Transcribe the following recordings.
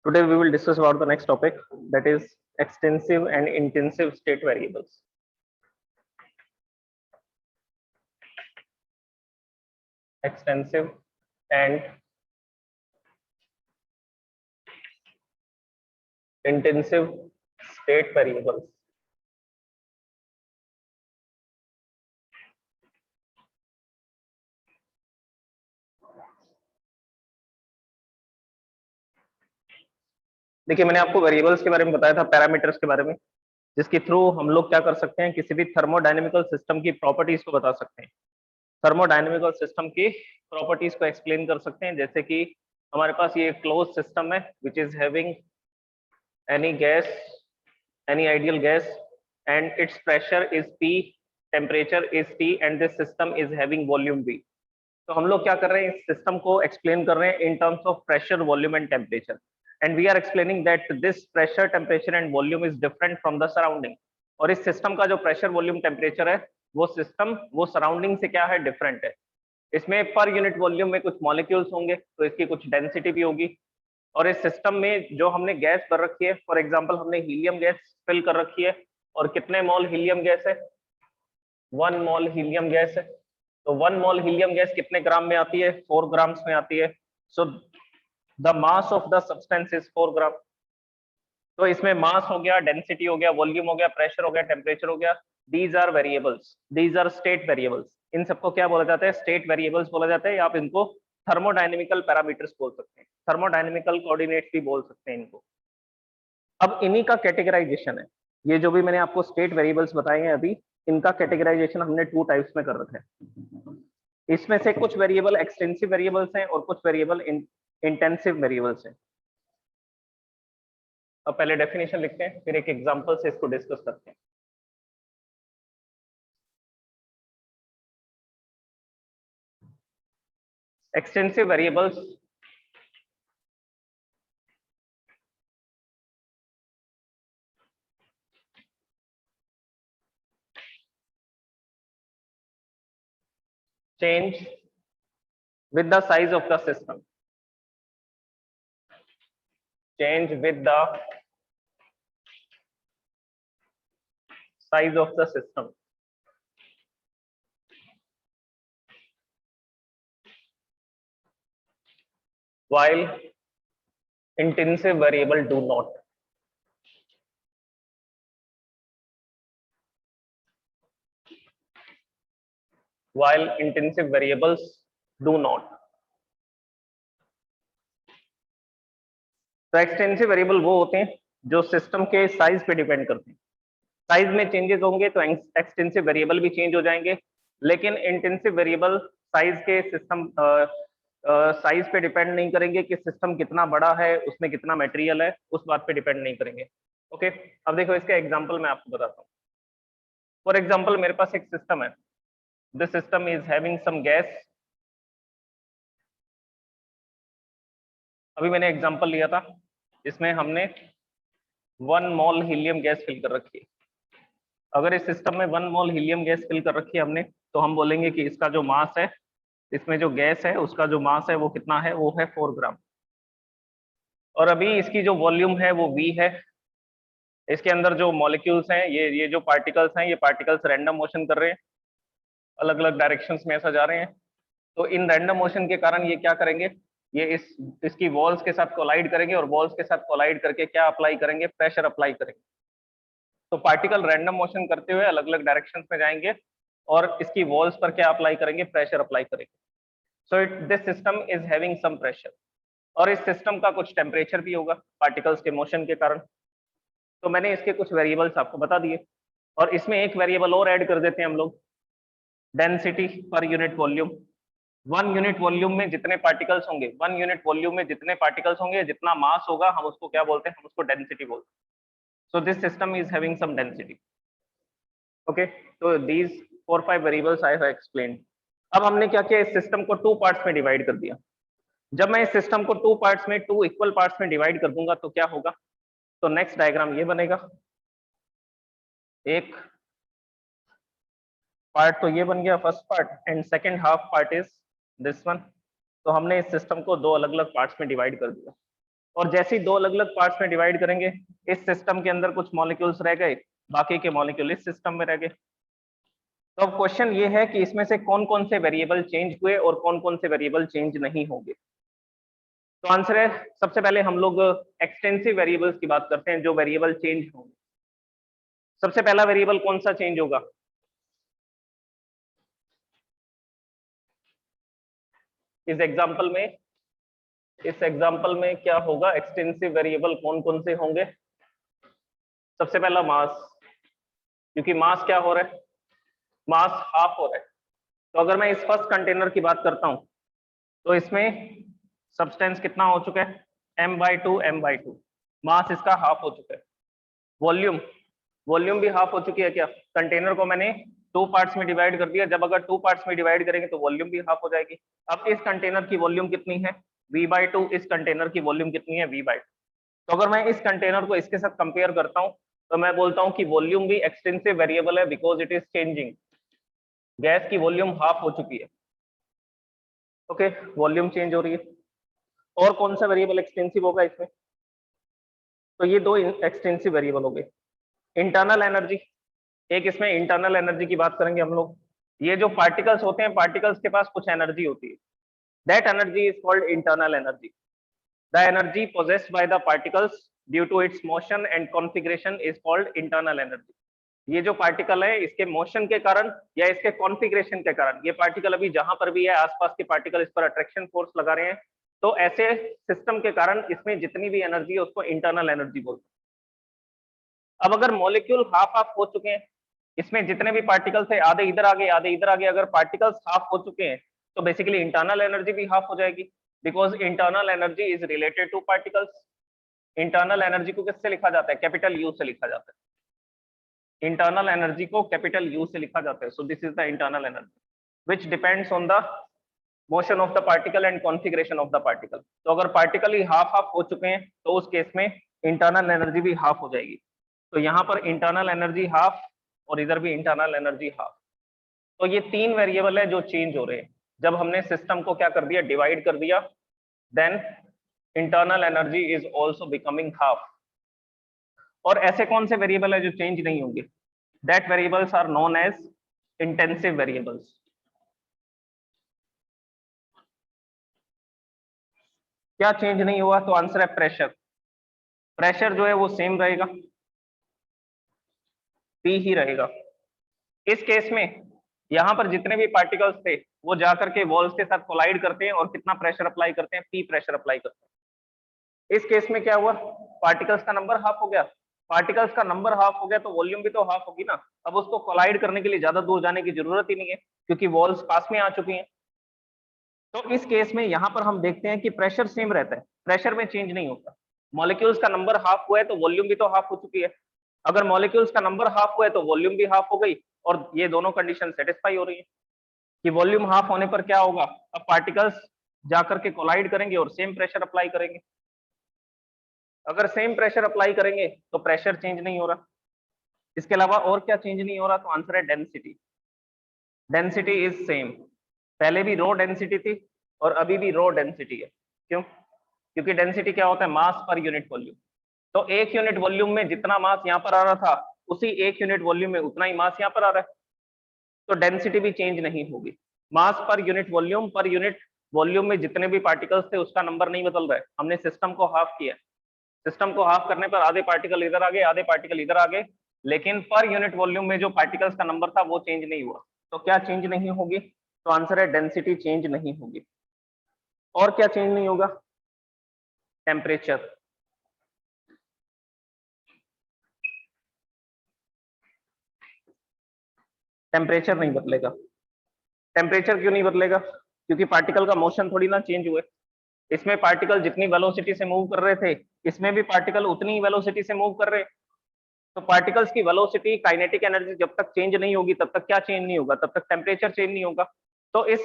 Today we will discuss about the next topic, that is extensive and intensive state variables. Extensive and intensive state variables. देखिए, मैंने आपको variables के बारे में बताया था, पैरामीटर्स के बारे में, जिसके थ्रू हम लोग क्या कर सकते हैं, किसी भी थर्मोडायनेमिकल सिस्टम की प्रॉपर्टीज को बता सकते हैं। थर्मोडायनेमिकल सिस्टम की प्रॉपर्टीज को एक्सप्लेन कर सकते हैं, जैसे कि हमारे पास ये क्लोज सिस्टम है which is having any gas, any ideal gas, and its pressure is P, temperature is T, and this system is having volume V. तो हम लोग क्या कर रहे हैं, इस सिस्टम को एक्सप्लेन कर रहे हैं in terms of pressure, volume and temperature, and we are explaining that this pressure, temperature and volume is different from the surrounding. और इस सिस्टम का जो प्रेशर, वॉल्यूम, टेम्परेचर है, वो सिस्टम वो सराउंडिंग से क्या है, डिफरेंट है। इसमें पर यूनिट वॉल्यूम में कुछ मॉलिक्यूल्स होंगे, तो इसकी कुछ डेंसिटी भी होगी। और इस सिस्टम में जो हमने गैस भर रखी है, फॉर एग्जांपल हमने हीलियम गैस फिल कर रखी है, और कितने मोल हीलियम गैस है, 1 मोल हीलियम गैस है। तो 1 मोल हीलियम गैस कितने ग्राम में आती है, 4 ग्राम्स में आती है। So the mass of the substance is 4 ग्राम। तो इसमें मास हो गया, डेंसिटी हो गया, वॉल्यूम हो गया, प्रेशर हो गया, टेम्परेचर हो गया। These are variables, these are state variables. इन सबको क्या बोला जाता है, स्टेट वेरिएबल्स बोला जाता है, या आप इनको थर्मोडायनेमिकल पैरामीटर्स बोल सकते हैं, थर्मोडायनेमिकल कोऑर्डिनेट्स भी बोल सकते हैं इनको। अब इन्हीं का कैटेगराइजेशन है, ये जो भी मैंने आपको स्टेट वेरिएबल्स बताए हैं अभी, इनका कैटेगराइजेशन हमने 2 टाइप्स में कर रखा है। इसमें से कुछ वेरिएबल एक्सटेंसिव वेरिएबल्स हैं और कुछ वेरिएबल इंटेंसिव वेरिएबल्स हैं। अब पहले डेफिनेशन लिखते हैं, फिर एक एग्जांपल से इसको डिस्कस करते हैं। Extensive variables change with the size of the system, change with the size of the system, while intensive variable do not. While intensive variables do not. तो एक्सटेंसिव वेरिएबल वो होते हैं जो सिस्टम के साइज पे depend करते हैं। Size में चेंजेस होंगे तो एक्सटेंसिव वेरिएबल भी चेंज हो जाएंगे, लेकिन इंटेंसिव वेरिएबल साइज के सिस्टम साइज पे डिपेंड नहीं करेंगे कि सिस्टम कितना बड़ा है, उसमें कितना मटेरियल है, उस बात पे डिपेंड नहीं करेंगे। ओके, अब देखो इसका एग्जांपल मैं आपको बताता हूँ। फॉर एग्जांपल मेरे पास एक सिस्टम है, this system is having some gas. अभी मैंने एग्जांपल लिया था जिसमें हमने 1 मोल हीलियम गैस फिल कर रखी है। अगर इस सिस्टम में 1 मोल हीलियम गैस फिल कर रखी है हमने, तो हम बोलेंगे कि इसका जो मास है, इसमें जो गैस है उसका जो मास है वो कितना है, वो है 4 ग्राम। और अभी इसकी जो वॉल्यूम है वो V है। इसके अंदर जो मॉलिक्यूल्स हैं, ये जो पार्टिकल्स हैं, ये पार्टिकल्स रैंडम मोशन कर रहे हैं, अलग अलग डायरेक्शंस में ऐसा जा रहे हैं। तो इन रैंडम मोशन के कारण ये क्या करेंगे, ये इसकी वॉल्स के साथ कोलाइड करेंगे, और वॉल्स के साथ कोलाइड करके क्या अप्लाई करेंगे, प्रेशर अप्लाई करेंगे। तो पार्टिकल रैंडम मोशन करते हुए अलग अलग डायरेक्शंस में जाएंगे और इसकी वॉल्स पर क्या अप्लाई करेंगे, प्रेशर अप्लाई करेंगे। So this system is having some pressure, और इस सिस्टम का कुछ टेम्परेचर भी होगा पार्टिकल्स के मोशन के कारण। तो मैंने इसके कुछ वेरिएबल्स आपको बता दिए, और इसमें एक वेरिएबल और ऐड कर देते हैं हम लोग, density per unit volume. 1 unit volume में जितने पार्टिकल्स होंगे, 1 यूनिट वॉल्यूम में जितने पार्टिकल्स होंगे, जितना मास होगा, हम उसको क्या बोलते हैं, हम उसको डेंसिटी बोलते हैं। So this system is having some density. Okay, so these 4-5 variables I have explained. अब हमने क्या किया, इस सिस्टम को 2 पार्ट्स में डिवाइड कर दिया। जब मैं इस सिस्टम को 2 पार्ट्स में, 2 इक्वल पार्ट्स में डिवाइड कर दूंगा तो क्या होगा, तो नेक्स्ट डायग्राम ये बनेगा। एक पार्ट तो ये बन गया, first part, and second half part is this one. तो हमने इस सिस्टम को 2 अलग अलग पार्ट्स में डिवाइड कर दिया। और जैसे ही दो अलग अलग पार्ट्स में डिवाइड करेंगे, इस सिस्टम के अंदर कुछ मॉलिक्यूल्स रह गए, बाकी के मॉलिक्यूल इस सिस्टम में रह गए। तो अब क्वेश्चन ये है कि इसमें से कौन कौन से वेरिएबल चेंज हुए और कौन कौन से वेरिएबल चेंज नहीं होंगे। तो आंसर है, सबसे पहले हम लोग एक्सटेंसिव वेरिएबल्स की बात करते हैं, जो वेरिएबल चेंज होंगे। सबसे पहला वेरिएबल कौन सा चेंज होगा? इस एग्जांपल में क्या होगा? एक्सटेंसिव वेरिएबल कौन कौन से होंगे? सबसे पहला मास, क्योंकि मास क्या हो रहा है? मास हाफ हो रहा है। तो अगर मैं इस फर्स्ट कंटेनर की बात करता हूं, तो इसमें सब्सटेंस कितना हो चुका है? m/2 मास इसका हाफ हो चुका है। वॉल्यूम भी हाफ हो चुकी है क्या? कंटेनर को मैंने टू पार्ट्स में डिवाइड कर दिया, जब अगर टू पार्ट्स में डिवाइड करेंगे तो वॉल्यूम भी हाफ हो जाएगी। अब इस कंटेनर की वॉल्यूम कितनी है? v/2। इस कंटेनर की वॉल्यूम कितनी है? v/2। तो अगर मैं इस कंटेनर को इसके साथ कंपेयर करता हूं, तो मैं बोलता हूं कि वॉल्यूम भी एक्सटेंसिव वेरिएबल है, because it is changing. Gas की वॉल्यूम हाफ हो चुकी है। ओके, वॉल्यूम चेंज हो रही है। और कौन सा वेरिएबल एक्सटेंसिव होगा इसमें? तो ये दो एक्सटेंसिव वेरिएबल हो गए। इंटरनल एनर्जी, एक इसमें इंटरनल एनर्जी की बात करेंगे हम लोग। ये जो पार्टिकल्स होते हैं, पार्टिकल्स के पास कुछ एनर्जी होती है, that energy is called internal energy. The energy possessed by the particles due to its motion and configuration is called internal energy। ये जो पार्टिकल है, इसके मोशन के कारण या इसके कॉन्फ़िगरेशन के कारण, ये पार्टिकल अभी जहां पर भी है, आसपास के पार्टिकल इस पर अट्रैक्शन फोर्स लगा रहे हैं, तो ऐसे सिस्टम के कारण इसमें जितनी भी एनर्जी है उसको इंटरनल एनर्जी बोलते हैं। अब अगर मॉलिक्यूल हाफ हाफ हो चुके हैं, इसमें जितने भी पार्टिकल्स है, आधे इधर आगे आधे इधर आगे, अगर पार्टिकल्स हाफ हो चुके हैं, तो बेसिकली इंटरनल एनर्जी भी हाफ हो जाएगी, because internal energy is related two particles. Internal energy को किससे लिखा जाता है? कैपिटल यू से लिखा जाता है। इंटरनल एनर्जी को कैपिटल यू से लिखा जाता है। So this is the internal energy which depends on the motion of the particle and configuration of the particle. तो अगर पार्टिकल ही हाफ हाफ हो चुके हैं, तो उस केस में इंटरनल एनर्जी भी हाफ हो जाएगी। तो यहाँ पर इंटरनल एनर्जी हाफ और इधर भी इंटरनल एनर्जी हाफ। तो ये तीन वेरिएबल है जो चेंज हो रहे हैं जब हमने सिस्टम को क्या कर दिया? डिवाइड कर दिया। Then internal energy is also becoming half. और ऐसे कौन से वेरिएबल है जो चेंज नहीं होंगे? That variables are known as intensive variables. क्या चेंज नहीं हुआ? तो आंसर है प्रेशर। प्रेशर जो है वो सेम रहेगा, P ही रहेगा। इस केस में यहां पर जितने भी पार्टिकल्स थे, वो जाकर के वॉल्स के साथ कोलाइड करते हैं और कितना प्रेशर अप्लाई करते हैं? P प्रेशर अप्लाई करते हैं। इस केस में क्या हुआ? पार्टिकल्स का नंबर हाफ हो गया। पार्टिकल्स का नंबर हाफ हो गया तो वॉल्यूम भी तो हाफ होगी ना। अब उसको कोलाइड करने के लिए ज्यादा दूर जाने की जरूरत ही नहीं है, क्योंकि वॉल्स पास में आ चुकी हैं। तो इस केस में यहां पर हम देखते हैं कि प्रेशर सेम रहता है, प्रेशर में चेंज नहीं होता। मॉलिक्यूल्स का नंबर हाफ हुआ है तो वॉल्यूम भी तो हाफ हो चुकी है। अगर मॉलिक्यूल्स का नंबर हाफ हुआ है तो वॉल्यूम भी हाफ हो गई, और ये दोनों कंडीशन सेटिस्फाई हो रही है कि वॉल्यूम हाफ होने पर क्या होगा? अब पार्टिकल्स जाकर के कोलाइड करेंगे और सेम प्रेशर अप्लाई करेंगे। अगर सेम प्रेशर अप्लाई करेंगे तो प्रेशर चेंज नहीं हो रहा। इसके अलावा और क्या चेंज नहीं हो रहा? तो आंसर है डेंसिटी। Density is same. पहले भी रो डेंसिटी थी और अभी भी रो डेंसिटी है। क्यों? क्योंकि डेंसिटी क्या होता है? मास पर यूनिट वॉल्यूम। तो एक यूनिट वॉल्यूम में जितना मास यहाँ पर आ रहा था, उसी एक यूनिट वॉल्यूम में उतना ही मास यहाँ पर आ रहा है। तो डेंसिटी भी चेंज नहीं होगी। मास पर यूनिट वॉल्यूम में जितने भी पार्टिकल्स थे उसका नंबर नहीं बदल रहा है। हमने सिस्टम को हाफ किया। सिस्टम को हाफ करने पर आधे पार्टिकल इधर आ गए, आधे पार्टिकल इधर आ गए, लेकिन पर यूनिट वॉल्यूम में जो पार्टिकल्स का नंबर था वो चेंज नहीं हुआ। तो क्या चेंज नहीं होगी? तो आंसर है डेंसिटी चेंज नहीं होगी। और क्या चेंज नहीं होगा? टेम्परेचर। टेम्परेचर नहीं बदलेगा। टेम्परेचर क्यों नहीं बदलेगा? क्योंकि पार्टिकल का मोशन थोड़ी ना चेंज हुए। इसमें पार्टिकल जितनी वेलोसिटी से मूव कर रहे थे, इसमें भी पार्टिकल उतनी ही वेलोसिटी से मूव कर रहे। तो पार्टिकल्स की वेलोसिटी, काइनेटिक एनर्जी जब तक चेंज नहीं होगी तब तक क्या चेंज नहीं होगा? तब तक टेम्परेचर चेंज नहीं होगा। तो इस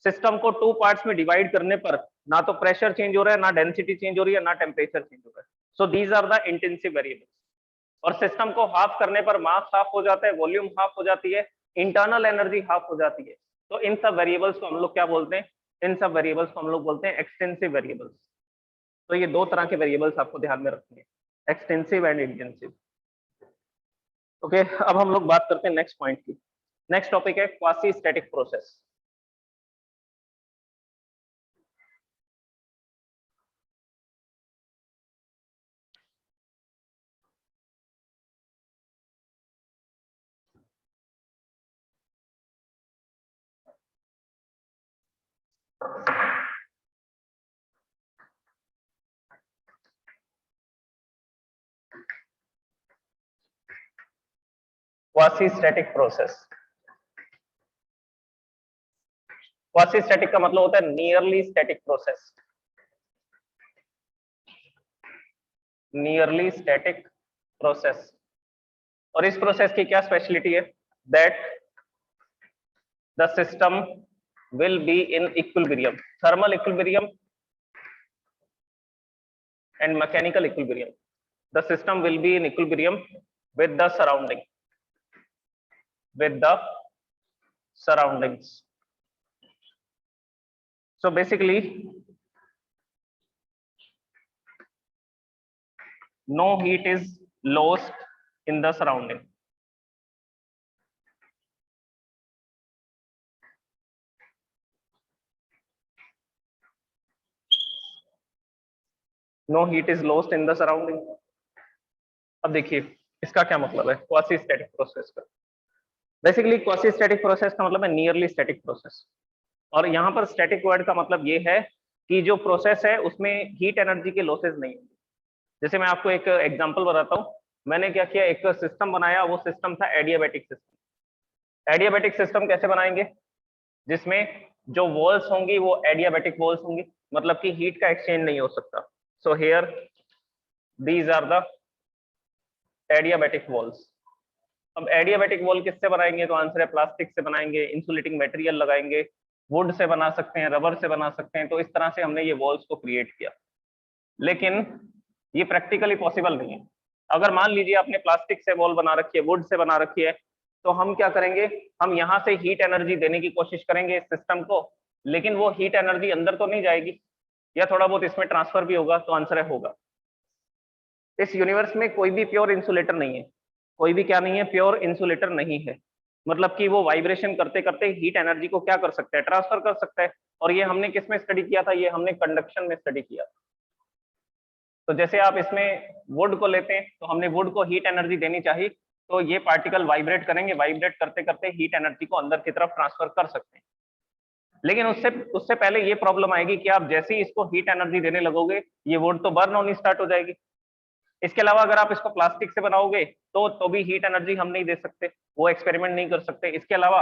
सिस्टम को टू पार्ट्स में डिवाइड करने पर ना तो प्रेशर चेंज हो रहा है, ना डेंसिटी चेंज हो रही है, ना टेम्परेचर चेंज हो रहा है। So these are the intensive variables. और सिस्टम को हाफ करने पर मास हाफ हो जाता है, वॉल्यूम हाफ हो जाती है, इंटरनल एनर्जी हाफ हो जाती है। तो इन सब वेरिएबल्स को हम लोग क्या बोलते हैं? इन सब वेरिएबल्स को हम लोग बोलते हैं एक्सटेंसिव वेरिएबल्स। तो ये दो तरह के वेरिएबल्स आपको ध्यान में रखने हैं, एक्सटेंसिव एंड इंटेंसिव। ओके, अब हम लोग बात करते हैं नेक्स्ट पॉइंट की। नेक्स्ट टॉपिक है quasi static process. Quasi static process, quasi static का मतलब होता है nearly static process, nearly static process. और इस प्रोसेस की क्या स्पेशलिटी है, that the system will be in equilibrium, thermal equilibrium and mechanical equilibrium. The system will be in equilibrium with the surrounding, with the surroundings. So basically no heat is lost in the surrounding. No heat is lost in the surrounding. अब देखिए इसका क्या मतलब है quasi static process का। Basically quasi static process का मतलब है नियरली स्टैटिक प्रोसेस। और यहाँ पर स्टैटिक वर्ड का मतलब ये है कि जो प्रोसेस है उसमें हीट एनर्जी के लॉसेस नहीं होंगे। जैसे मैं आपको एक एग्जांपल बताता हूँ, मैंने क्या किया, एक सिस्टम बनाया, वो सिस्टम था एडियाबैटिक सिस्टम। एडियाबैटिक सिस्टम कैसे बनाएंगे, जिसमें जो वॉल्स होंगी वो एडियाबैटिक वॉल्स होंगी, मतलब कि हीट का एक्सचेंज नहीं हो सकता। So here these are the adiabatic walls. अब एडियाबैटिक वॉल किससे बनाएंगे, तो आंसर है प्लास्टिक से बनाएंगे, इंसुलेटिंग मटेरियल लगाएंगे, वुड से बना सकते हैं, रबर से बना सकते हैं। तो इस तरह से हमने ये वॉल्स को क्रिएट किया, लेकिन ये प्रैक्टिकली पॉसिबल नहीं है। अगर मान लीजिए आपने प्लास्टिक से वॉल बना रखी है, वुड से बना रखी है, तो हम क्या करेंगे, हम यहाँ से हीट एनर्जी देने की कोशिश करेंगे इस सिस्टम को, लेकिन वो हीट एनर्जी अंदर तो नहीं जाएगी, या थोड़ा बहुत इसमें ट्रांसफर भी होगा। तो आंसर है होगा। इस यूनिवर्स में कोई भी प्योर इंसुलेटर नहीं है, कोई भी क्या नहीं है, प्योर इंसुलेटर नहीं है। मतलब कि वो वाइब्रेशन करते करते हीट एनर्जी को क्या कर सकता है, ट्रांसफर कर सकता है। और ये हमने किस में स्टडी किया था, ये हमने कंडक्शन में स्टडी किया। तो जैसे आप इसमें वुड को लेते हैं, तो हमने वुड को हीट एनर्जी देनी चाहिए, तो ये पार्टिकल वाइब्रेट करेंगे, वाइब्रेट करते करते हीट एनर्जी को अंदर की तरफ ट्रांसफर कर सकते हैं। लेकिन उससे उससे पहले ये प्रॉब्लम आएगी कि आप जैसे ही इसको हीट एनर्जी देने लगोगे, ये वुड तो बर्न होनी स्टार्ट हो जाएगी। इसके अलावा अगर आप इसको प्लास्टिक से बनाओगे तो भी हीट एनर्जी हम नहीं दे सकते, वो एक्सपेरिमेंट नहीं कर सकते। इसके अलावा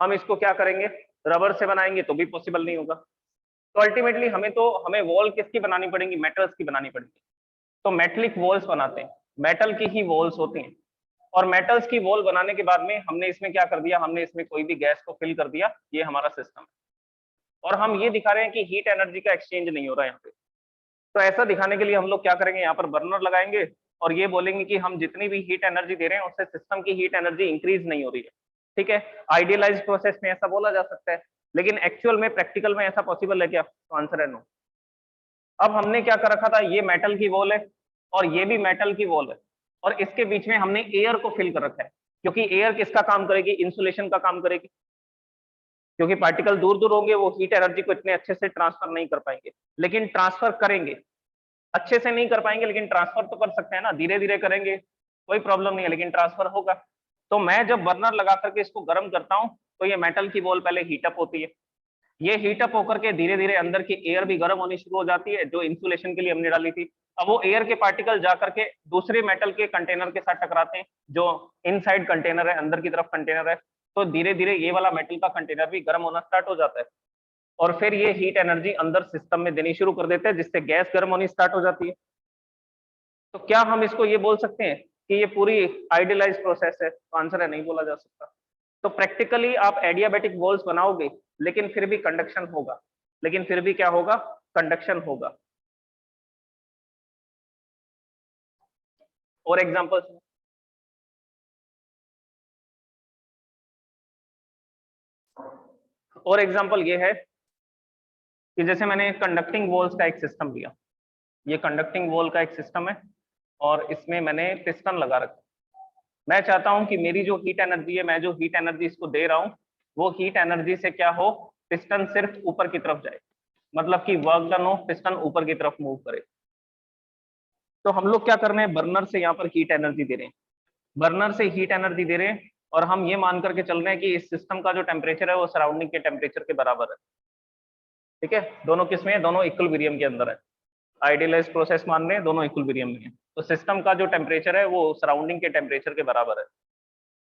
हम इसको क्या करेंगे, रबर से बनाएंगे तो भी पॉसिबल नहीं होगा। तो अल्टीमेटली हमें वॉल किसकी बनानी पड़ेगी, मेटल्स की बनानी पड़ेगी। तो मेटलिक वॉल्स बनाते हैं, मेटल की ही वॉल्स होती हैं। और मेटल्स की वॉल बनाने के बाद में हमने इसमें क्या कर दिया, हमने इसमें कोई भी गैस को फिल कर दिया, ये हमारा सिस्टम है। और हम ये दिखा रहे हैं कि हीट एनर्जी का एक्सचेंज नहीं हो रहा है यहाँ पे। तो ऐसा दिखाने के लिए हम लोग क्या करेंगे, यहाँ पर बर्नर लगाएंगे और ये बोलेंगे कि हम जितनी भी हीट एनर्जी दे रहे हैं उससे सिस्टम की हीट एनर्जी इंक्रीज नहीं हो रही है। ठीक है, आइडियलाइज्ड प्रोसेस में ऐसा बोला जा सकता है, लेकिन एक्चुअल में प्रैक्टिकल में ऐसा पॉसिबल है क्या, तो आंसर है नो। अब हमने क्या कर रखा था, ये मेटल की वॉल है और ये भी मेटल की वॉल है, और इसके बीच में हमने एयर को फिल कर रखा है, क्योंकि एयर किसका काम करेगी, इंसुलेशन का काम करेगी। क्योंकि पार्टिकल दूर दूर होंगे, वो हीट एनर्जी को इतने अच्छे से ट्रांसफर नहीं कर पाएंगे, लेकिन ट्रांसफर करेंगे। अच्छे से नहीं कर पाएंगे लेकिन ट्रांसफर तो कर सकते हैं ना, धीरे धीरे करेंगे, कोई प्रॉब्लम नहीं है, लेकिन ट्रांसफर होगा। तो मैं जब बर्नर लगा करके इसको गर्म करता हूं, तो ये मेटल की वॉल पहले हीटअप होती है, ये हीटअप होकर के धीरे धीरे अंदर की एयर भी गर्म होनी शुरू हो जाती है, जो इंसुलेशन के लिए हमने डाली थी। अब वो एयर के पार्टिकल जाकर के दूसरे मेटल के कंटेनर के साथ टकराते हैं, जो इनसाइड कंटेनर है, अंदर की तरफ कंटेनर है। तो धीरे धीरे ये वाला मेटल का कंटेनर भी गर्म होना स्टार्ट हो जाता है, और फिर ये हीट एनर्जी अंदर सिस्टम में देनी शुरू कर देते हैं, जिससे गैस गर्म होनी स्टार्ट हो जाती है। तो क्या हम इसको ये बोल सकते हैं कि ये पूरी आइडियलाइज प्रोसेस है, तो आंसर है नहीं बोला जा सकता। तो प्रैक्टिकली आप एडियाबैटिक वॉल्स बनाओगे, लेकिन फिर भी कंडक्शन होगा, लेकिन फिर भी क्या होगा, कंडक्शन होगा। और एग्जांपल्स, और एग्जांपल ये है कि जैसे मैंने कंडक्टिंग वॉल्स का एक सिस्टम लिया, ये कंडक्टिंग वॉल का एक सिस्टम है और इसमें मैंने पिस्टन लगा रखा। मैं चाहता हूं कि मेरी जो हीट एनर्जी है, मैं जो हीट एनर्जी इसको दे रहा हूं, वो हीट एनर्जी से क्या हो, पिस्टन सिर्फ ऊपर की तरफ जाए, मतलब कि वर्क डन हो, पिस्टन ऊपर की तरफ मूव करे। तो हम लोग क्या कर रहे हैं, बर्नर से यहाँ पर हीट एनर्जी दे रहे हैं, बर्नर से हीट एनर्जी दे रहे हैं, और हम ये मान करके चल रहे हैं कि इस सिस्टम का जो टेम्परेचर है वो सराउंडिंग के टेम्परेचर के बराबर है। ठीक है, दोनों किसमें है, दोनों इक्विलिब्रियम के अंदर है। आइडियलाइज प्रोसेस मान रहे हैं, दोनों इक्विलिब्रियम में है, तो सिस्टम का जो टेम्परेचर है वो सराउंडिंग के टेम्परेचर के बराबर है।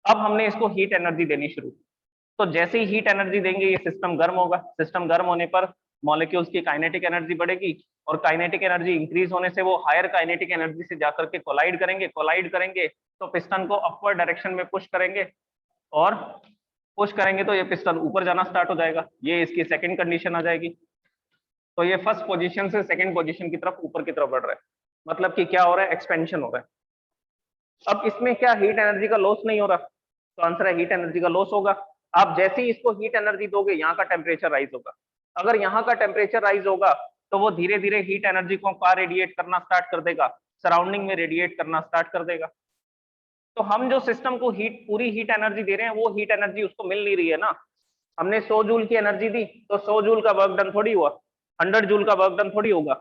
अब हमने इसको हीट एनर्जी देनी शुरू, तो जैसे ही हीट एनर्जी देंगे ये सिस्टम गर्म होगा। सिस्टम गर्म होने पर मॉलिक्यूल्स की काइनेटिक एनर्जी बढ़ेगी, और काइनेटिक एनर्जी इंक्रीज होने से वो हायर काइनेटिक एनर्जी से जाकर के कोलाइड करेंगे तो पिस्टन को अपवर्ड डायरेक्शन में पुश करेंगे, और पुश करेंगे तो ये पिस्टन ऊपर जाना स्टार्ट हो जाएगा। ये इसकी सेकंड कंडीशन आ जाएगी। तो ये फर्स्ट पोजीशन से सेकंड पोजीशन की तरफ ऊपर की तरफ बढ़ रहा है, मतलब कि क्या हो रहा है, एक्सपेंशन हो रहा है। अब इसमें क्या हीट एनर्जी का लॉस नहीं हो रहा, तो आंसर है हीट एनर्जी का लॉस होगा। आप जैसे ही इसको हीट एनर्जी दोगे यहाँ का टेम्परेचर राइज होगा। अगर यहाँ का टेम्परेचर राइज होगा तो वो धीरे धीरे हीट एनर्जी को कहाँ रेडिएट करना स्टार्ट कर देगा, सराउंडिंग में रेडिएट करना स्टार्ट कर देगा। तो हम जो सिस्टम को पूरी हीट एनर्जी दे रहे हैं, वो हीट एनर्जी उसको मिल नहीं रही है ना। हमने 100 जूल की एनर्जी दी तो 100 जूल का वर्क डन थोड़ी हुआ, 100 जूल का वर्क डन थोड़ी होगा।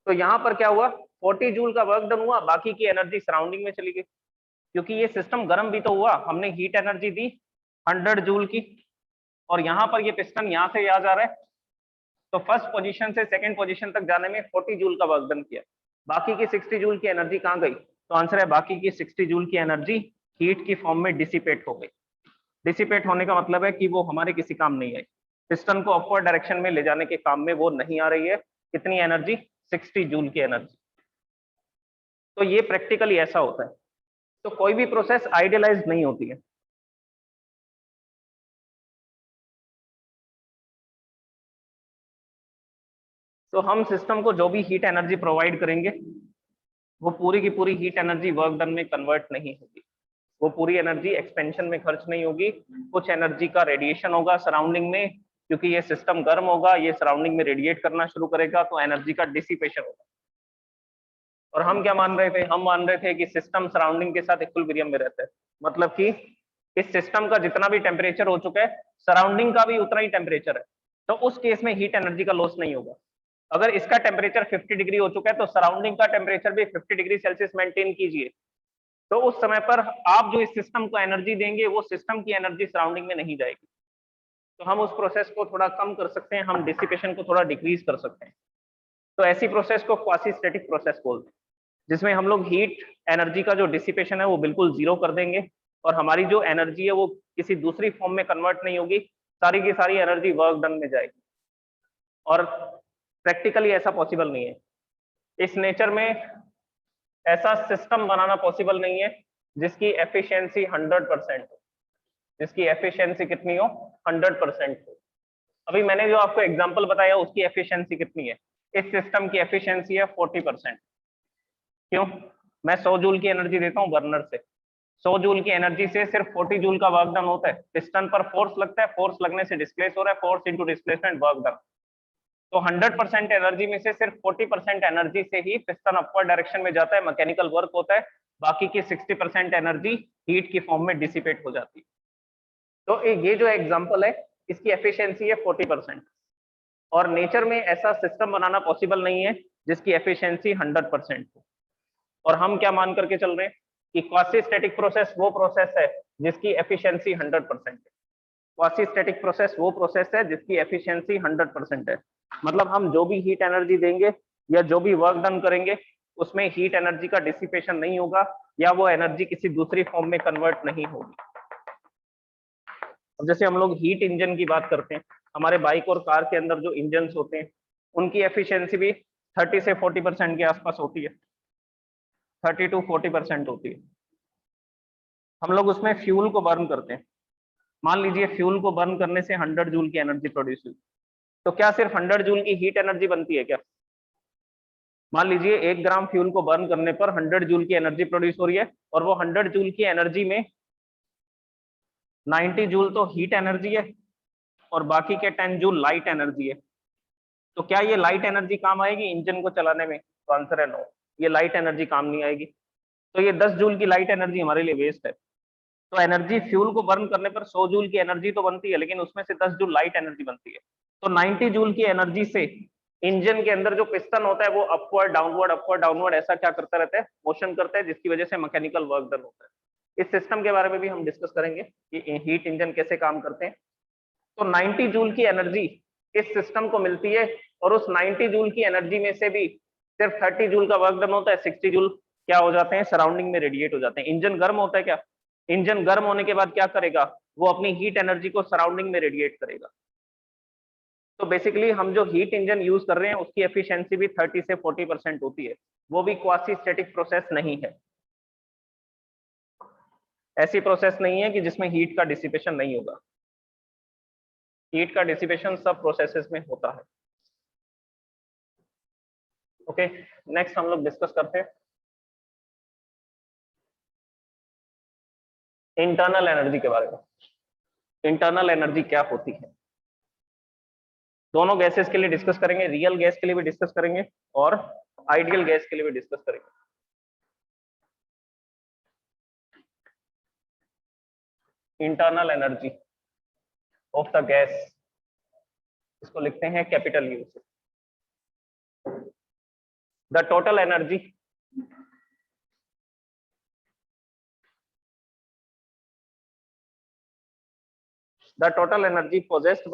तो यहाँ पर क्या हुआ, 40 जूल का वर्क डन हुआ, बाकी की एनर्जी सराउंडिंग में चली गई, क्योंकि ये सिस्टम गर्म भी तो हुआ। हमने हीट एनर्जी दी 100 जूल की, और यहाँ पर ये पिस्टन यहाँ से यहाँ जा रहा है, तो फर्स्ट पोजीशन से सेकंड पोजीशन तक जाने में 40 जूल का वर्क डन किया। बाकी की 60 जूल की एनर्जी कहाँ गई, तो आंसर है बाकी की 60 जूल की एनर्जी हीट की फॉर्म में डिसिपेट हो गई। डिसिपेट होने का मतलब है कि वो हमारे किसी काम नहीं आई, पिस्टन को अपवर्ड डायरेक्शन में ले जाने के काम में वो नहीं आ रही है। कितनी एनर्जी, 60 जूल की एनर्जी। तो ये प्रैक्टिकली ऐसा होता है। तो कोई भी प्रोसेस आइडियलाइज नहीं होती है। तो हम सिस्टम को जो भी हीट एनर्जी प्रोवाइड करेंगे वो पूरी की पूरी हीट एनर्जी वर्क डन में कन्वर्ट नहीं होगी, वो पूरी एनर्जी एक्सपेंशन में खर्च नहीं होगी। कुछ एनर्जी का रेडिएशन होगा सराउंडिंग में, क्योंकि ये सिस्टम गर्म होगा, ये सराउंडिंग में रेडिएट करना शुरू करेगा, तो एनर्जी का डिसिपेशन होगा। और हम क्या मान रहे थे, हम मान रहे थे कि सिस्टम सराउंडिंग के साथ इक्विलिब्रियम में रहता है, मतलब कि इस सिस्टम का जितना भी टेम्परेचर हो चुका है, सराउंडिंग का भी उतना ही टेम्परेचर है, तो उस केस में हीट एनर्जी का लॉस नहीं होगा। अगर इसका टेम्परेचर 50 डिग्री हो चुका है तो सराउंडिंग का टेम्परेचर भी 50 डिग्री सेल्सियस मेंटेन कीजिए, तो उस समय पर आप जो इस सिस्टम को एनर्जी देंगे वो सिस्टम की एनर्जी सराउंडिंग में नहीं जाएगी। तो हम उस प्रोसेस को थोड़ा कम कर सकते हैं, हम डिसिपेशन को थोड़ा डिक्रीज कर सकते हैं। तो ऐसी प्रोसेस को क्वासी स्टैटिक प्रोसेस बोलते हैं, जिसमें हम लोग हीट एनर्जी का जो डिसिपेशन है वो बिल्कुल जीरो कर देंगे, और हमारी जो एनर्जी है वो किसी दूसरी फॉर्म में कन्वर्ट नहीं होगी, सारी की सारी एनर्जी वर्क डन में जाएगी। और प्रैक्टिकली ऐसा पॉसिबल नहीं है, इस नेचर में ऐसा सिस्टम बनाना पॉसिबल नहीं है जिसकी एफिशिएंसी 100% हो, जिसकी एफिशिएंसी कितनी हो, 100% हो। अभी मैंने जो आपको एग्जांपल बताया उसकी एफिशिएंसी कितनी है, इस सिस्टम की एफिशिएंसी है 40%। क्यों, मैं 100 जूल की एनर्जी देता हूँ बर्नर से, 100 जूल की एनर्जी से सिर्फ 40 जूल का वर्क डन होता है, पिस्टन पर फोर्स लगता है, फोर्स लगने से डिस्प्लेस हो रहा है, force into displacement work done. तो 100% एनर्जी में से सिर्फ 40% एनर्जी से ही पिस्टन अपवर्ड डायरेक्शन में जाता है, मैकेनिकल वर्क होता है, बाकी की 60% एनर्जी हीट की फॉर्म में डिसिपेट हो जाती है। तो ये जो एग्जांपल है इसकी एफिशिएंसी है 40%, और नेचर में ऐसा सिस्टम बनाना पॉसिबल नहीं है जिसकी एफिशिएंसी 100% हो। और हम क्या मान करके चल रहे हैं कि क्वासी स्टैटिक प्रोसेस वो प्रोसेस है जिसकी एफिशिएंसी 100% है। क्वासी स्टैटिक प्रोसेस वो प्रोसेस है जिसकी एफिशिएंसी 100% है, मतलब हम जो भी हीट एनर्जी देंगे या जो भी वर्क डन करेंगे उसमें हीट एनर्जी का डिसिपेशन नहीं होगा, या वो एनर्जी किसी दूसरी फॉर्म में कन्वर्ट नहीं होगी। अब जैसे हम लोग हीट इंजन की बात करते हैं, हमारे बाइक और कार के अंदर जो इंजन होते हैं उनकी एफिशिएंसी भी 30 से 40% के आसपास होती है, 30 to 40% होती है। हम लोग उसमें फ्यूल को बर्न करते हैं, मान लीजिए फ्यूल को बर्न करने से 100 जूल की एनर्जी प्रोड्यूस हुई, तो क्या सिर्फ 100 जूल की हीट एनर्जी बनती है क्या? मान लीजिए 1 ग्राम फ्यूल को बर्न करने पर 100 जूल की एनर्जी प्रोड्यूस हो रही है, और वो 100 जूल की एनर्जी में 90 जूल तो हीट एनर्जी है और बाकी के 10 जूल लाइट एनर्जी है। तो क्या ये लाइट एनर्जी काम आएगी इंजन को चलाने में? तो आंसर है नो, ये लाइट एनर्जी काम नहीं आएगी। तो ये 10 जूल की लाइट एनर्जी हमारे लिए वेस्ट है। तो एनर्जी फ्यूल को बर्न करने पर 100 जूल की एनर्जी तो बनती है, लेकिन उसमें से 10 जूल लाइट एनर्जी बनती है। तो 90 जूल की एनर्जी से इंजन के अंदर जो पिस्टन होता है वो अपवर्ड डाउनवर्ड ऐसा क्या करता रहता है, मोशन करता है, जिसकी वजह से मैकेनिकल वर्क डन होता है। इस सिस्टम के बारे में भी हम डिस्कस करेंगे कि हीट इंजन कैसे काम करते हैं। तो 90 जूल की एनर्जी इस सिस्टम को मिलती है, और उस 90 जूल की एनर्जी में से भी सिर्फ 30 जूल का वर्क डन होता है, 60 जूल क्या हो जाते हैं, सराउंडिंग में रेडिएट हो जाते हैं। इंजन गर्म होता है क्या, इंजन गर्म होने के बाद क्या करेगा, वो अपनी हीट एनर्जी को सराउंडिंग में रेडिएट करेगा। तो बेसिकली हम जो हीट इंजन यूज कर रहे हैं उसकी एफिशिएंसी भी 30 से 40% होती है, वो भी क्वासी स्टैटिक प्रोसेस नहीं है। ऐसी प्रोसेस नहीं है कि जिसमें हीट का डिसिपेशन नहीं होगा, हीट का डिसिपेशन सब प्रोसेसेस में होता है। ओके, नेक्स्ट हम लोग डिस्कस करते हैं इंटरनल एनर्जी के बारे में। इंटरनल एनर्जी क्या होती है, दोनों गैसेस के लिए डिस्कस करेंगे, रियल गैस के लिए भी डिस्कस करेंगे और आइडियल गैस के लिए भी डिस्कस करेंगे। Internal energy of the gas, इसको लिखते हैं कैपिटल यू से। The total energy possessed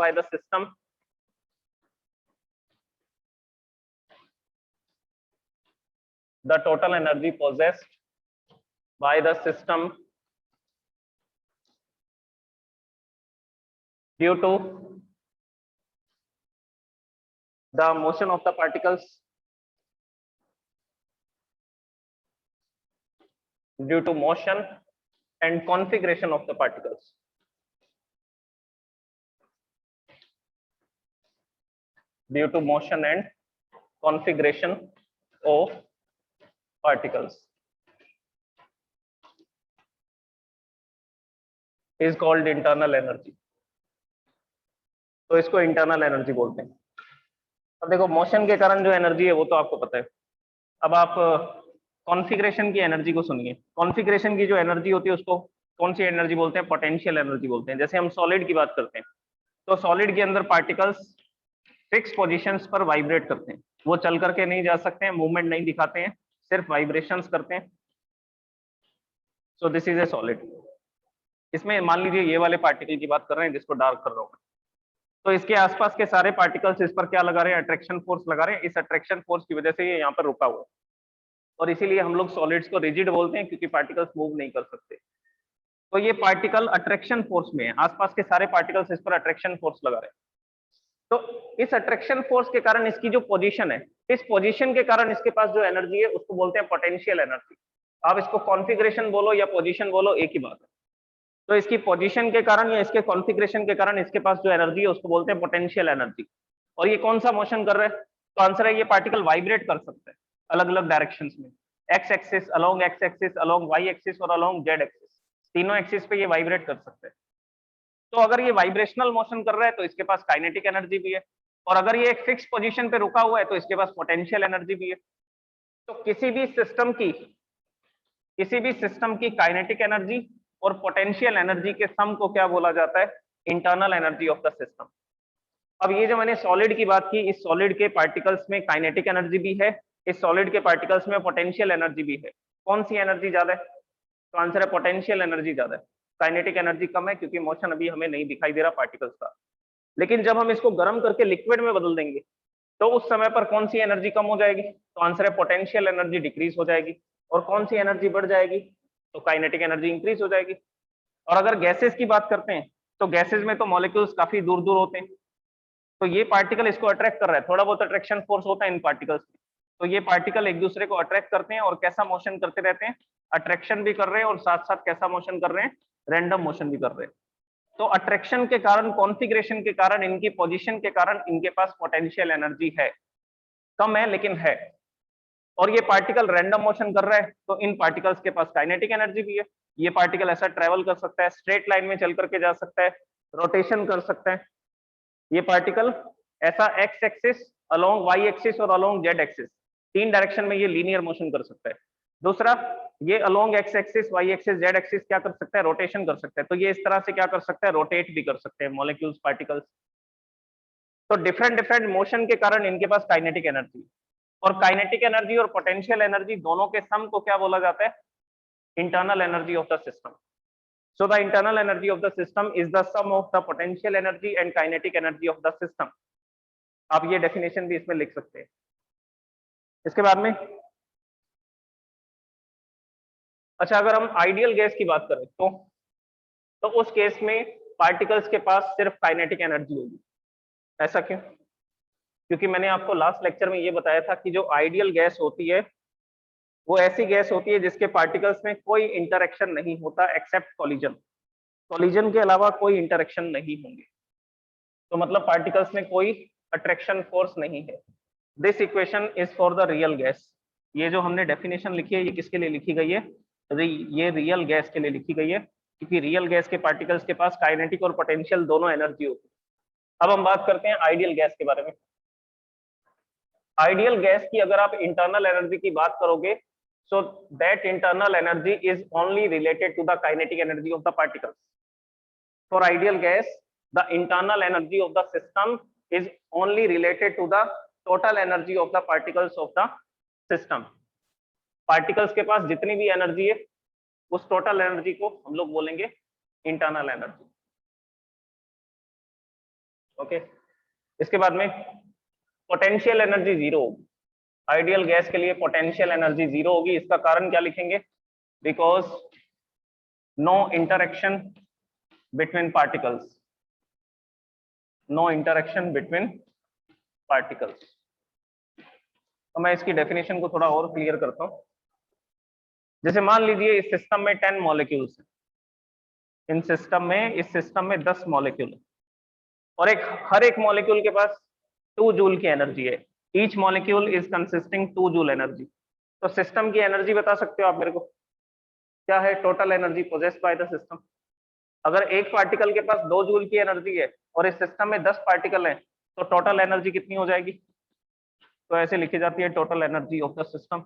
by the system due to the motion of the particles, due to motion and configuration of the particles, due to motion and configuration of particles is called internal energy। तो इसको internal energy बोलते हैं। अब देखो, motion के कारण जो energy है वो तो आपको पता है। अब आप कॉन्फ़िगरेशन की एनर्जी को सुनिए। कॉन्फ़िगरेशन की जो एनर्जी होती है उसको कौन सी एनर्जी बोलते हैं, पोटेंशियल एनर्जी बोलते हैं। जैसे हम सॉलिड की बात करते हैं तो सॉलिड के अंदर पार्टिकल्स फिक्स पोजीशंस पर वाइब्रेट करते हैं, वो चल करके नहीं जा सकते हैं, मूवमेंट नहीं दिखाते हैं, सिर्फ वाइब्रेशंस करते हैं। So this is a solid. इसमें मान लीजिए ये वाले पार्टिकल की बात कर रहे हैं जिसको डार्क कर रहा हूं, तो इसके आसपास के सारे पार्टिकल्स इस पर क्या लगा रहे हैं, अट्रैक्शन फोर्स लगा रहे हैं। इस अट्रैक्शन फोर्स की वजह से ये यहाँ पर रुका हुआ है, और इसीलिए हम लोग सॉलिड्स को रिजिड बोलते हैं, क्योंकि पार्टिकल्स मूव नहीं कर सकते। तो ये पार्टिकल अट्रैक्शन फोर्स में है, आसपास के सारे पार्टिकल्स इस पर अट्रैक्शन फोर्स लगा रहे हैं। तो इस अट्रैक्शन फोर्स के कारण इसकी जो पोजीशन है, इस पोजीशन के कारण इसके पास जो एनर्जी है उसको बोलते हैं पोटेंशियल एनर्जी। आप इसको कॉन्फ़िगरेशन बोलो या पोजीशन बोलो, एक ही बात है। तो इसकी पोजीशन के कारण या इसके कॉन्फ़िगरेशन के कारण इसके पास जो एनर्जी है उसको बोलते हैं पोटेंशियल एनर्जी। और ये कौन सा मोशन कर रहा है, तो आंसर है ये पार्टिकल वाइब्रेट कर सकते हैं अलग अलग डायरेक्शंस में, X axis, along X axis, along Y axis और अलोंग जेड एक्सिस, तीनों एक्सिस पे ये वाइब्रेट कर सकते हैं। तो अगर ये वाइब्रेशनल मोशन कर रहा है तो इसके पास काइनेटिक एनर्जी भी है, और अगर ये एक फिक्स पोजीशन पे रुका हुआ है तो इसके पास पोटेंशियल एनर्जी भी है। तो किसी भी सिस्टम की काइनेटिक एनर्जी और पोटेंशियल एनर्जी के सम को क्या बोला जाता है, internal energy of the system. अब ये जो मैंने सॉलिड की बात की, इस सॉलिड के पार्टिकल्स में काइनेटिक एनर्जी भी है, इस सॉलिड के पार्टिकल्स में पोटेंशियल एनर्जी भी है। कौन सी एनर्जी ज्यादा है, तो आंसर है पोटेंशियल एनर्जी ज्यादा है, काइनेटिक एनर्जी कम है, क्योंकि मोशन अभी हमें नहीं दिखाई दे रहा पार्टिकल्स का। लेकिन जब हम इसको गर्म करके लिक्विड में बदल देंगे तो उस समय पर कौन सी एनर्जी कम हो जाएगी, तो आंसर है पोटेंशियल एनर्जी डिक्रीज हो जाएगी। और कौन सी एनर्जी बढ़ जाएगी, तो काइनेटिक एनर्जी इंक्रीज हो जाएगी। और अगर गैसेस की बात करते हैं तो गैसेस में तो मॉलिक्यूल्स काफी दूर दूर होते हैं, तो ये पार्टिकल इसको अट्रैक्ट कर रहा है, थोड़ा बहुत अट्रैक्शन फोर्स होता है इन पार्टिकल्स में। तो ये पार्टिकल एक दूसरे को अट्रैक्ट करते हैं और कैसा मोशन करते रहते हैं, अट्रैक्शन भी कर रहे हैं और साथ साथ कैसा मोशन कर रहे हैं, रैंडम मोशन भी कर रहे हैं। तो अट्रैक्शन के कारण, कॉन्फ़िगरेशन के कारण, इनकी पोजीशन के कारण इनके पास पोटेंशियल एनर्जी है, कम है लेकिन है। और ये पार्टिकल रैंडम मोशन कर रहा है तो इन पार्टिकल्स के पास काइनेटिक एनर्जी भी है। ये पार्टिकल ऐसा ट्रेवल कर सकता है, स्ट्रेट लाइन में चल करके जा सकता है, रोटेशन कर सकता है। ये पार्टिकल ऐसा X axis, along Y axis और अलोंग जेड एक्सिस तीन डायरेक्शन में ये लीनियर मोशन कर सकता है। दूसरा, ये along X axis, Y axis, Z axis क्या कर सकता है, रोटेशन कर सकता है। तो ये इस तरह से क्या कर सकता है, रोटेट भी कर सकते हैं मॉलिक्यूल्स, पार्टिकल्स। तो डिफरेंट डिफरेंट मोशन के कारण इनके पास काइनेटिक एनर्जी, और काइनेटिक एनर्जी और पोटेंशियल एनर्जी दोनों के सम को क्या बोला जाता है, internal energy of the system. So the internal energy of the system is the sum of the potential energy and kinetic energy of the system. आप ये डेफिनेशन भी इसमें लिख सकते हैं। इसके बाद में अच्छा, अगर हम आइडियल गैस की बात करें तो उस केस में पार्टिकल्स के पास सिर्फ काइनेटिक एनर्जी होगी। ऐसा क्यों? क्योंकि मैंने आपको लास्ट लेक्चर में ये बताया था कि जो आइडियल गैस होती है वो ऐसी गैस होती है जिसके पार्टिकल्स में कोई इंटरेक्शन नहीं होता एक्सेप्ट कॉलिजन। कॉलिजन के अलावा कोई इंटरेक्शन नहीं होंगे, तो मतलब पार्टिकल्स में कोई अट्रैक्शन फोर्स नहीं है। This equation is for the real gas. ये जो हमने डेफिनेशन लिखी है ये किसके लिए लिखी गई है, ये रियल गैस के लिए लिखी गई है, क्योंकि रियल गैस के पार्टिकल्स के पास काइनेटिक और पोटेंशियल दोनों एनर्जी होती है। अब हम बात करते हैं आइडियल गैस के बारे में। आइडियल गैस की अगर आप इंटरनल एनर्जी की बात करोगे, so that internal energy is only related to the kinetic energy of the particles. For ideal gas, the internal energy of the system is only related to the total energy of the particles of the system. Particles के पास जितनी भी energy है उस total energy को हम लोग बोलेंगे internal energy. Okay, इसके बाद में पोटेंशियल एनर्जी जीरो होगी। आइडियल गैस के लिए पोटेंशियल एनर्जी जीरो होगी। इसका कारण क्या लिखेंगे, because no interaction between particles, no interaction between particles. तो मैं इसकी डेफिनेशन को थोड़ा और क्लियर करता हूं। जैसे मान लीजिए इस सिस्टम में 10 मॉलिक्यूल्स हैं, इन सिस्टम में, इस सिस्टम में 10 मॉलिक्यूल है, और हर एक मॉलिक्यूल के पास 2 जूल की एनर्जी है। Each molecule is consisting 2 joule energy. तो सिस्टम की एनर्जी बता सकते हो आप मेरे को, क्या है total energy possessed by the system. अगर एक पार्टिकल के पास 2 जूल की एनर्जी है और इस सिस्टम में 10 पार्टिकल हैं, तो टोटल एनर्जी कितनी हो जाएगी, तो ऐसे लिखी जाती है total energy of the system,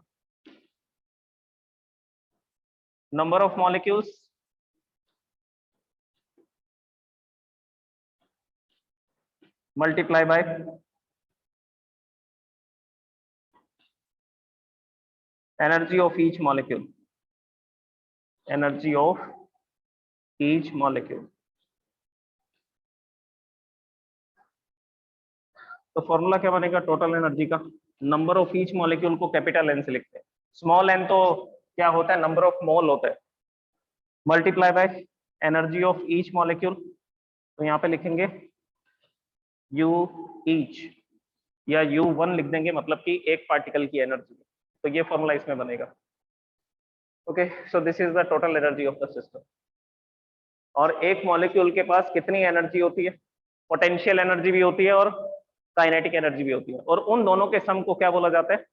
number of molecules multiply by energy of each molecule, energy of each molecule। तो फॉर्मूला क्या बनेगा टोटल एनर्जी का, नंबर ऑफ ईच मॉलिक्यूल को कैपिटल एन से लिखते हैं, स्मॉल एन तो क्या होता है, नंबर ऑफ मोल होता है, multiply by energy of each molecule. तो यहाँ पे लिखेंगे यू ईच या U1 लिख देंगे, मतलब कि एक पार्टिकल की एनर्जी। तो ये फॉर्मूला इसमें बनेगा। Okay, so this is the total energy of the system. और एक मॉलिक्यूल के पास कितनी एनर्जी होती है, पोटेंशियल एनर्जी भी होती है और काइनेटिक एनर्जी भी होती है, और उन दोनों के सम को क्या बोला जाता है,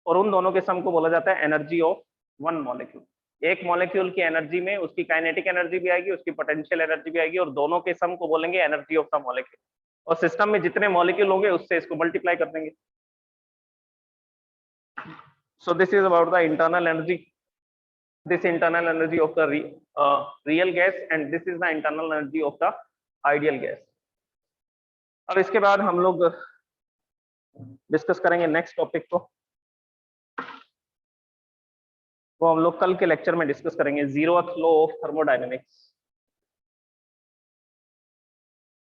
और उन दोनों के सम को बोला जाता है एनर्जी ऑफ वन मॉलिक्यूल। एक मॉलिक्यूल की एनर्जी में उसकी काइनेटिक एनर्जी भी आएगी, उसकी पोटेंशियल एनर्जी भी आएगी, और दोनों के सम को बोलेंगे एनर्जी ऑफ द मॉलिक्यूल। और सिस्टम में जितने मॉलिक्यूल होंगे उससे इसको मल्टीप्लाई कर देंगे। So this is about the internal energy, this internal energy of the real gas, and this is the internal energy of the ideal gas। अब इसके बाद हम लोग डिस्कस करेंगे नेक्स्ट टॉपिक को, वो हम लोग कल के लेक्चर में डिस्कस करेंगे, जीरोथ लॉ ऑफ थर्मोडायनेमिक्स।